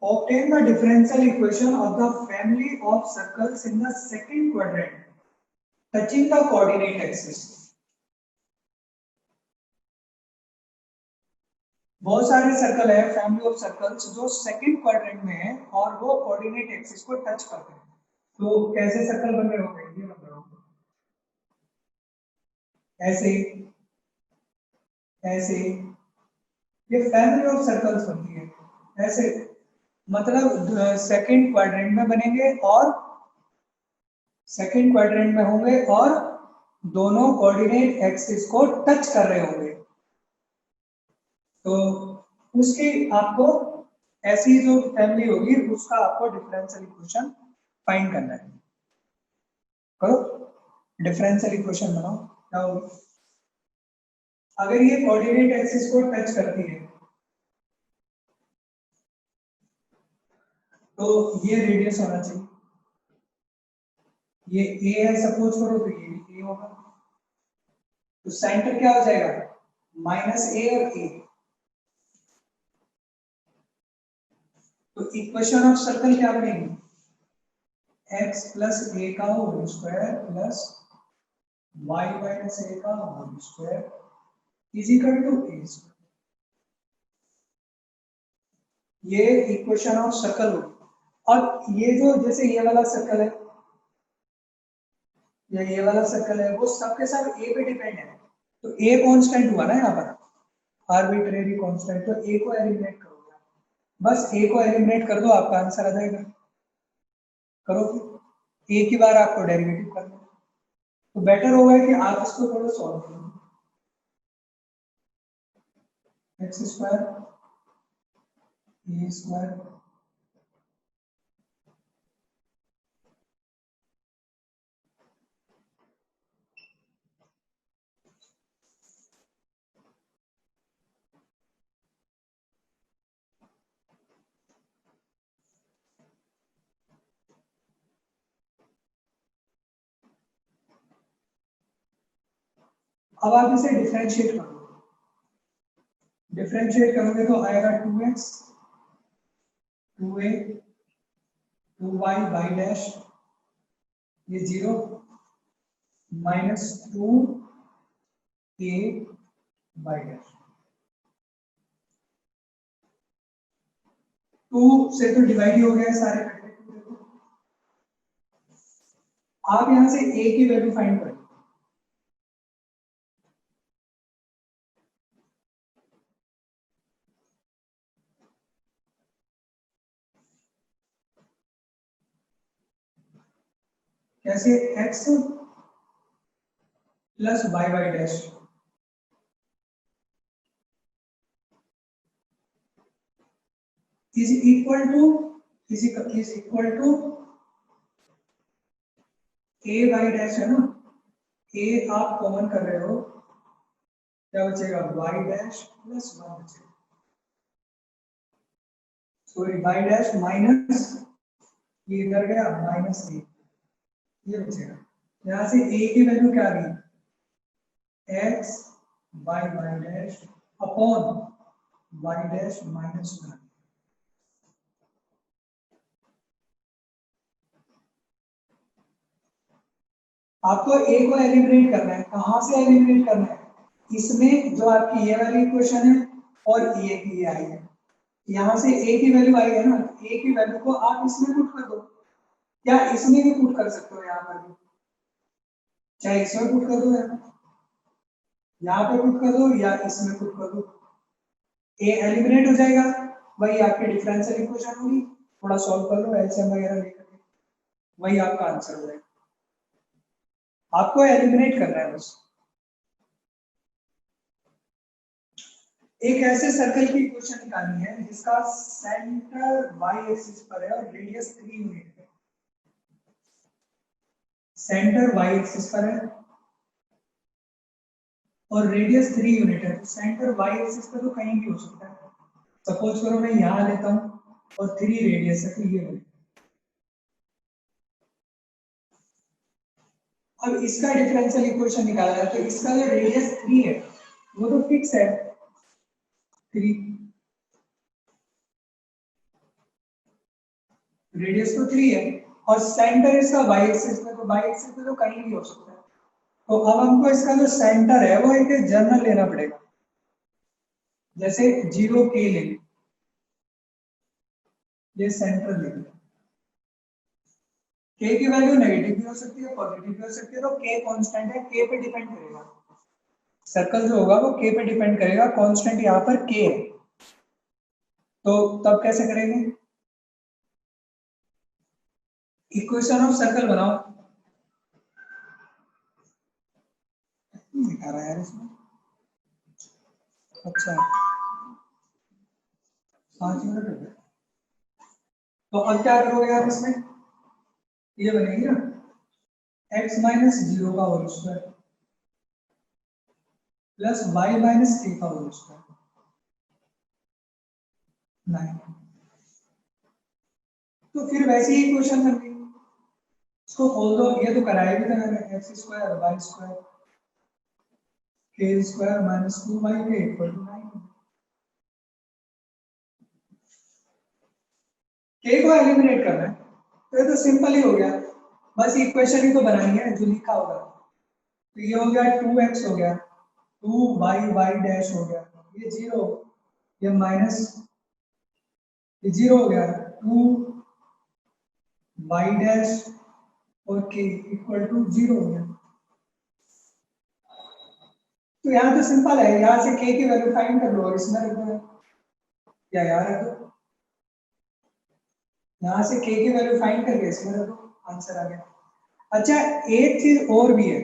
A: obtain the differential equation of the family of circles in the second quadrant touching the coordinate axis। बहुत सारे सर्कल है, फैमिली ऑफ सर्कल्स जो सेकंड क्वाड्रेंट में है और वो कोऑर्डिनेट एक्सिस को टच करते हैं। तो कैसे सर्कल बन रहे होंगे, ये बन रहे होंगे ऐसे, ऐसे, ये फैमिली ऑफ सर्कल्स बनती है ऐसे, मतलब सेकंड क्वाड्रेंट में बनेंगे और सेकंड क्वाड्रेंट में होंगे और दोनों कोऑर्डिनेट एक्सिस को टच कर रहे होंगे। तो उसकी आपको ऐसी जो फैमिली होगी उसका आपको डिफरेंशियल इक्वेशन फाइंड करना है। करो, डिफरेंशियल इक्वेशन बनाओ। क्या होगी, अगर ये कोऑर्डिनेट एक्सिस को टच करती है तो ये रेडियस होना चाहिए, ये ए है सपोज करो, तो ये भी ए होगा, तो सेंटर क्या हो जाएगा, माइनस ए और ए। तो इक्वेशन ऑफ सर्कल क्या बनेगी, x प्लस ए का whole square plus y minus A का whole square is equal to A square. ये इक्वेशन ऑफ सर्कल होगी। और ये जो जैसे ये वाला सर्कल है या ये वाला सर्कल है, वो सबके सब ए पे डिपेंड है, तो ए कांस्टेंट हुआ ना यहाँ पर, आर्बिट्रेरी कांस्टेंट, तो ए को एलिमिनेट करोगे, बस ए को एलिमिनेट कर दो, आपका आंसर आ जाएगा। करो, ए की बार आपको डेरिवेटिव करना, तो बेटर होगा कि आप इसको थोड़ा सॉल्व करो। एक्स स्क्वायर ए स्क्वायर, अब आप इसे डिफरेंशिएट करो, डिफरेंशिएट करोगे तो आएगा 2x 2a 2y y dash, ये 0 माइनस 2a y डैश। 2 से तो डिवाइड ही हो गया है, सारे कट गए 2 देखो। आप यहां से a की वैल्यू फाइंड करो। कैसे? x plus y Y dash is equal to is equal to a y dash है ना, a आप कॉमन कर रहे हो, क्या बचेगा? वाई डैश प्लस 1 बचेगा, सॉरी वाई डैश माइनस, ये इधर गया माइनस a, ये बचेगा। यहाँ से a की वैल्यू क्या आ गई? x y Y dash upon y dash minus 1। आपको a को एलिमिनेट करना है। कहां से एलिमिनेट करना है? इसमें जो आपकी ये वाली इक्वेशन है और ये की ये आई है, यहां से a की वैल्यू आई है ना, a की वैल्यू को आप इसमें पुट कर दो, या इसमें भी पुट कर सकते हो, यहाँ पर भी चाहे इसमें पुट कर दो, यहाँ पे पुट कर दो या इसमें पुट कर दो, a एलिमिनेट हो जाएगा, वही आपकी डिफरेंशियल इक्वेशन होगी। थोड़ा सॉल्व कर लो एलसीएम वगैरह लेकर के, वही आपका आंसर हो जाएगा। आपको एलिमिनेट करना है बस। एक ऐसे सर्कल की इक्वेशन निकालनी है जिसका सेंटर y एक्सिस पर है और रेडियस 3 यूनिट है। सेंटर y एक्सिस पर है और रेडियस 3 यूनिट है, तो सेंटर y एक्सिस पर तो कहीं भी हो सकता है। सपोज करो मैं यहां लेता हूं और 3 रेडियस है, तो ये बने। अब इसका डिफरेंशियल इक्वेशन निकालना है, तो इसका जो रेडियस 3 है वो तो फिक्स है 3, रेडियस तो 3 है और सेंटर इसका y एक्सिस पे, तो y एक्सिस पे तो कहीं भी हो सकता है। तो अब हमको इसका जो सेंटर है वो एक जनरल लेना पड़ेगा, जैसे 0 k ले, ये सेंटर ले। k की वैल्यू नेगेटिव भी हो सकती है, पॉजिटिव भी हो सकती है, तो k कांस्टेंट है, k पे डिपेंड करेगा। सर्कल जो होगा वो k पे डिपेंड करेगा, कांस्टेंट यहाँ पर k है। तो तब कैसे करेंगे? इक्वेशन ऑफ सर्कल बनाओ। दिखा रहा है यार इसमें, अच्छा 5 मिनट हो गए। तो अब क्या करोगे आप इसमें? ये बनेगी ना x माइनस 0 का whole square plus y minus k का होल स्क्वायर 9। तो फिर वैसी ही इक्वेशन बन गई। इसको खोल दो, ये तो कराया भी था मैंने, एक्स स्क्वायर वाई स्क्वायर के स्क्वायर माइनस 2y के इक्वल टू 9। के को एलिमिनेट करना है, तो ये तो सिंपल ही हो गया, बस इक्वेशन ही तो बनानी है जो लिखा होगा। तो ये हो गया 2x हो गया, 2y y डैश हो गया, ये 0, ये माइनस, ये 0 हो गया, 2y डैश और k इक्वल टू 0 हो गया। तो यहाँ तो सिंपल है, यहाँ से k की वैल्यू फाइंड कर लो और इसमें रख दो, या यहाँ रख दो, यहाँ से k की वैल्यू फाइंड करके इसमें रख दो, आंसर आ गया। अच्छा एक चीज और भी है,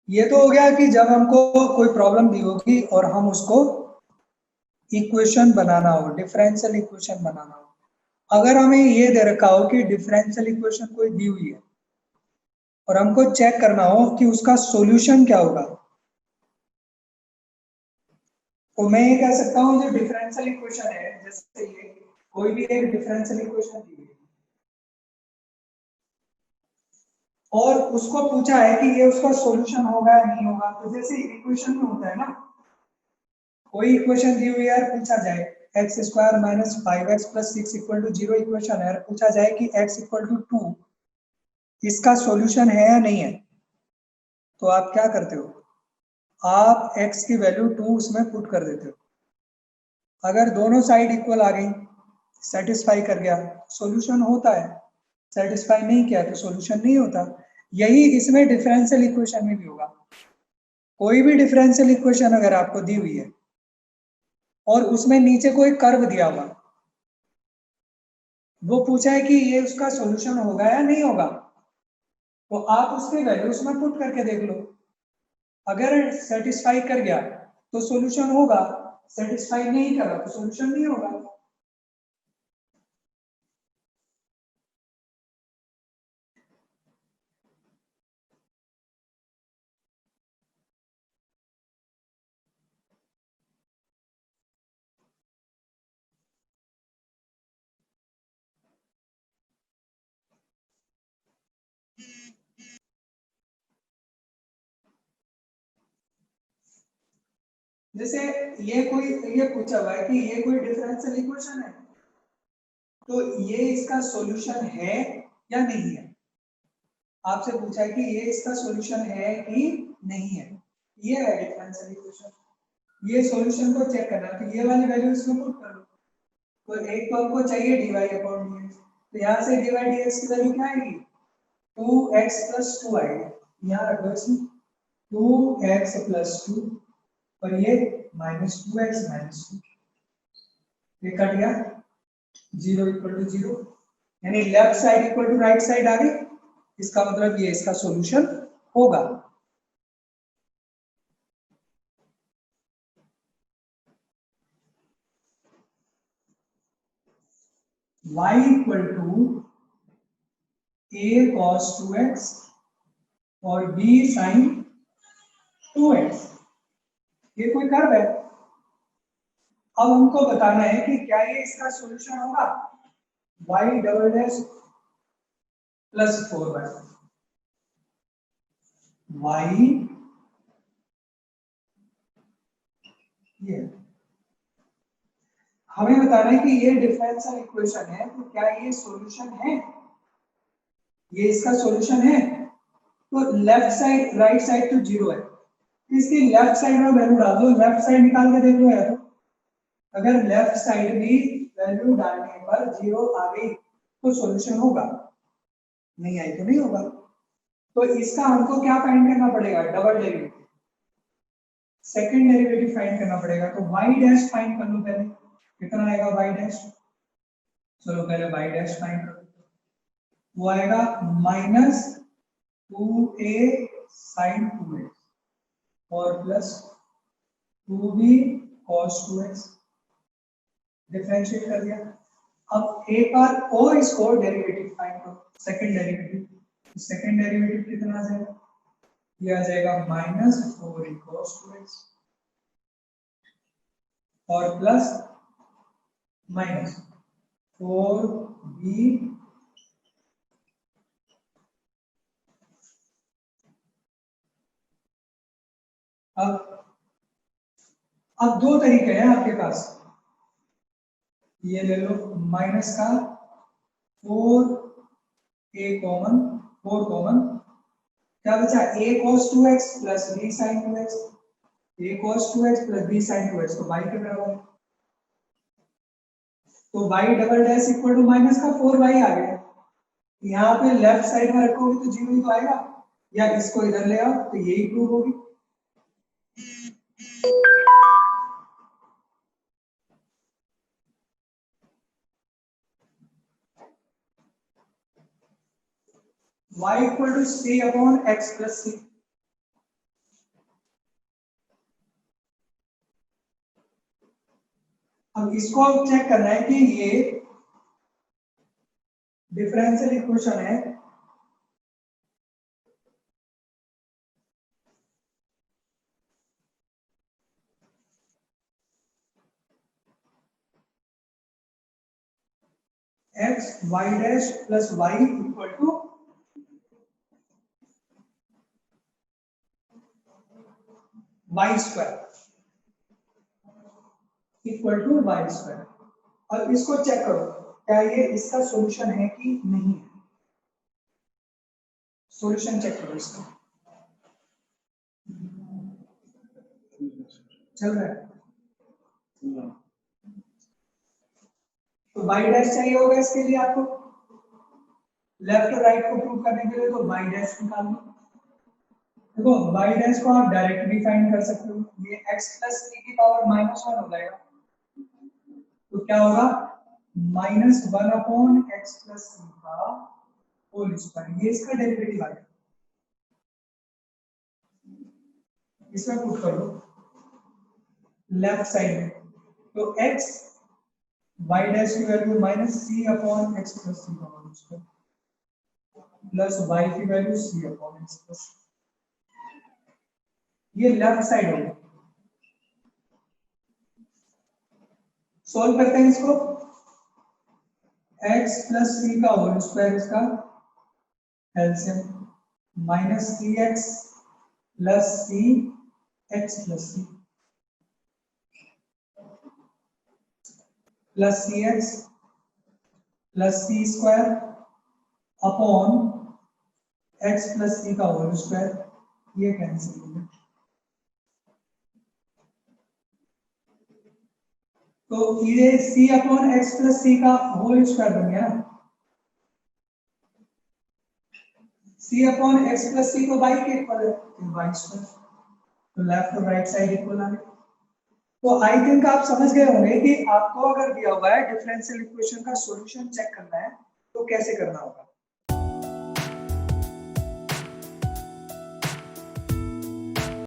A: ये तो हो गया कि जब हमको कोई प्रॉब्लम दी होगी और हम उसको इक्वेशन बनाना हो, डिफरेंशियल इक्वेशन बनाना हो। अगर हमें ये दे रखा हो कि डिफरेंशियल इक्वेशन कोई दी हुई है और हमको चेक करना हो कि उसका सॉल्यूशन क्या होगा, तो मैं ये कह सकता हूँ जो डिफरेंशियल इक्वेशन है, जैसे ये कोई भी एक डिफरेंशियल इक्वेशन दी हुई है और उसको पूछा है कि ये उसका सॉल्यूशन होगा या नहीं होगा, तो जैसे इक्वेशन में होता है ना, कोई इक्वेशन दी हुई है, पूछा जाए x square minus 5x plus 6 equal to 0 equation है, पूछा जाए कि x इक्वल टू 2 इसका सॉल्यूशन है या नहीं है, तो आप क्या करते हो? आप x की वैल्यू 2 उसमें पुट कर देते हो। अगर दोनों साइड इक्वल आ गई सेटिस्फाई कर गया सॉल्यूशन होता है, सेटिस्फाई नहीं किया तो सॉल्यूशन नहीं होता। यही इसमें डिफरेंशियल इक्वेशन में भी होगा। कोई भी डिफरेंशियल इक्वेशन अगर आपको दी हुई है और उसमें नीचे कोई कर्व दिया हुआ, वो पूछा है कि ये उसका सॉल्यूशन होगा या नहीं होगा, तो आप उसके वैल्यू उसमें पुट करके देख लो। अगर सेटिस्फाई कर गया तो सॉल्यूशन होगा, सेटिस्फाई नहीं करा तो सॉल्यूशन नहीं होगा। जैसे ये पूछा हुआ है कि ये कोई डिफरेंशियल इक्वेशन है, तो ये इसका सॉल्यूशन है या नहीं है। आपसे पूछा है कि ये इसका सॉल्यूशन है कि नहीं है, ये है डिफरेंशियल इक्वेशन। ये सॉल्यूशन को चेक करना, तो ये वाली वैल्यू इसमें पुट कर लो। तो एक तो हमको चाहिए dy अपॉन dx, तो यहाँ से dy dx की वैल्यू क्या आएगी, 2x प्लस 2 आएगी। यहाँ रखो इसमें 2x प्लस 2 और ये माइनस 2x माइनस 2, ये कट गया, 0 इक्वल टू 0, यानी left side equal to right side आ गई। इसका मतलब ये इसका सॉल्यूशन होगा। y equal to a cos 2x और b sin 2x, ये कोई कर्व है। अब हमको बताना है कि क्या ये इसका सॉल्यूशन होगा, y double dash plus 4y, y ये हमें बताना है कि ये डिफरेंशियल इक्वेशन है, तो क्या ये सॉल्यूशन है, ये इसका सॉल्यूशन है। तो लेफ्ट साइड राइट साइड तो 0 है, इसकी लेफ्ट साइड में वैल्यू डाल दो, लेफ्ट साइड निकाल के देख लो यार। अगर लेफ्ट साइड भी वैल्यू डालने पर 0 आ गई तो सॉल्यूशन होगा, नहीं आई तो नहीं होगा। तो इसका हमको क्या फाइंड करना पड़ेगा, double derivative, second derivative find करना पड़ेगा। तो y डैश फाइंड कर लो पहले, कितना आएगा y डैश, चलो पहले y डैश फाइंड करो। वो आएगा माइनस 2a sin 2x और plus 2b cos 2x, differentiate कर दिया। अब एक बार और इसको डेरिवेटिव फाइंड करो, सेकंड डेरिवेटिव, सेकंड डेरिवेटिव कितना आ जाएगा, ये आ जाएगा माइनस 4 cos 2x और प्लस माइनस 4b, अब दो तरीके हैं आपके पास, ये ले लो माइनस का 4a कॉमन, 4 कॉमन, क्या बचा a cos 2x plus b sin 2x, a cos 2x plus b sin 2x तो y के बराबर है। तो y double dash equal to minus का 4y आ गया। यहाँ पे लेफ्ट साइड में रखोगे तो 0 ही तो आएगा, या इसको इधर ले आओ तो यही प्रूव होगी। y equal to c upon x plus c। अब इसको अब चेक करना है कि ये डिफरेंशियल इक्वेशन है, x y dash plus y equal to y square equal to y square. और इसको चेक करो क्या ये इसका सॉल्यूशन है कि नहीं है, सॉल्यूशन चेक करो इसका, चल रहा है। तो बाई डैश चाहिए होगा इसके लिए आपको, लेफ्ट और राइट को प्रूव करने के लिए, तो बाई डैश निकाल लो। देखो बाई डैश को आप डायरेक्ट भी फाइंड कर सकते हो, ये x प्लस e की पावर -1 हो जाएगा, तो क्या होगा -1 अपॉन x प्लस e का होल स्क्वायर, ये इसका डेरिवेटिव आ गया, इसमें पुट कर दो लेफ्ट साइड में, तो x बाई डैश की value -c upon x plus c का होल स्क्वायर प्लस y की value c upon x plus, ये लेफ्ट साइड हो गया। सॉल्व करते हैं इसको, x प्लस c का होल स्क्वायर इसका LCM -3x plus c x plus c plus C X plus C square upon X plus C का होल स्क्वायर, ये कैंसिल हो गया, तो ये c upon X plus C का होल स्क्वायर बन गया ना, c अपॉन एक्स प्लस सी तो y के इक्वल है, तो y स्क्वायर, तो लेफ्ट और राइट साइड इक्वल आ गए। तो आई थिंक आप समझ गए होंगे कि आपको अगर दिया हुआ है डिफरेंशियल इक्वेशन का सॉल्यूशन चेक करना है तो कैसे करना होगा।